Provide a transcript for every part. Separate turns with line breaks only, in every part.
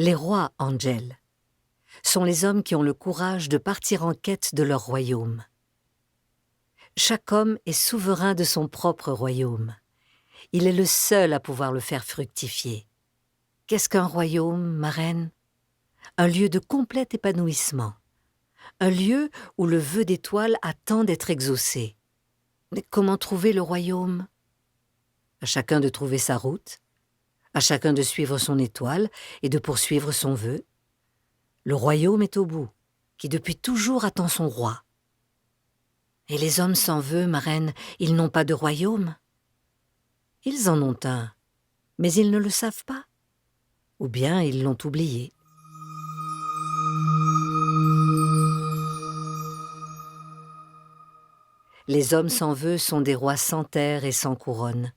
Les rois, Angel, sont les hommes qui ont le courage de partir en quête de leur royaume. Chaque homme est souverain de son propre royaume. Il est le seul à pouvoir le faire fructifier. Qu'est-ce qu'un royaume, ma reine? Un lieu de complet épanouissement. Un lieu où le vœu d'étoile attend d'être exaucé. Mais comment trouver le royaume? À chacun de trouver sa route, à chacun de suivre son étoile et de poursuivre son vœu. Le royaume est au bout, qui depuis toujours attend son roi. Et les hommes sans vœu, ma reine, ils n'ont pas de royaume? Ils en ont un, mais ils ne le savent pas. Ou bien ils l'ont oublié. Les hommes sans vœu sont des rois sans terre et sans couronne.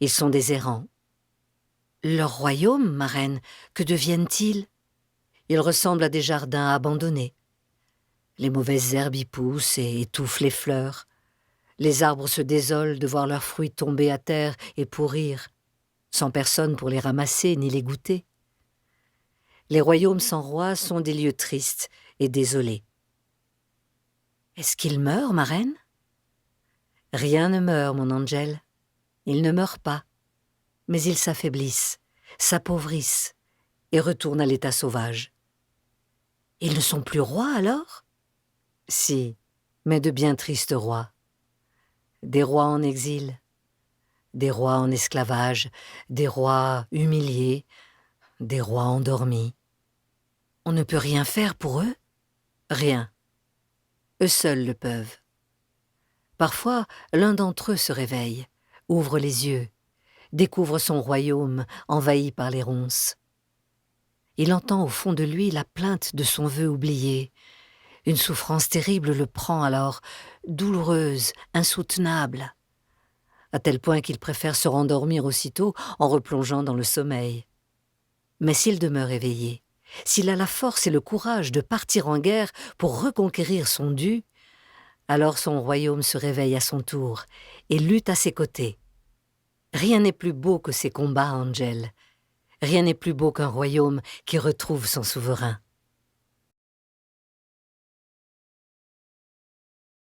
Ils sont des errants. Leur royaume, ma reine, que deviennent-ils? Ils ressemblent à des jardins abandonnés. Les mauvaises herbes y poussent et étouffent les fleurs. Les arbres se désolent de voir leurs fruits tomber à terre et pourrir, sans personne pour les ramasser ni les goûter. Les royaumes sans roi sont des lieux tristes et désolés. Est-ce qu'ils meurent, ma reine? Rien ne meurt, mon Angel. Ils ne meurent pas, mais ils s'affaiblissent, s'appauvrissent et retournent à l'état sauvage. Ils ne sont plus rois, alors? Si, mais de bien tristes rois. Des rois en exil, des rois en esclavage, des rois humiliés, des rois endormis. On ne peut rien faire pour eux? Rien. Eux seuls le peuvent. Parfois, l'un d'entre eux se réveille, ouvre les yeux, découvre son royaume envahi par les ronces. Il entend au fond de lui la plainte de son vœu oublié. Une souffrance terrible le prend alors, douloureuse, insoutenable, à tel point qu'il préfère se rendormir aussitôt en replongeant dans le sommeil. Mais s'il demeure éveillé, s'il a la force et le courage de partir en guerre pour reconquérir son dû, alors son royaume se réveille à son tour et lutte à ses côtés. Rien n'est plus beau que ces combats, Angel. Rien n'est plus beau qu'un royaume qui retrouve son souverain.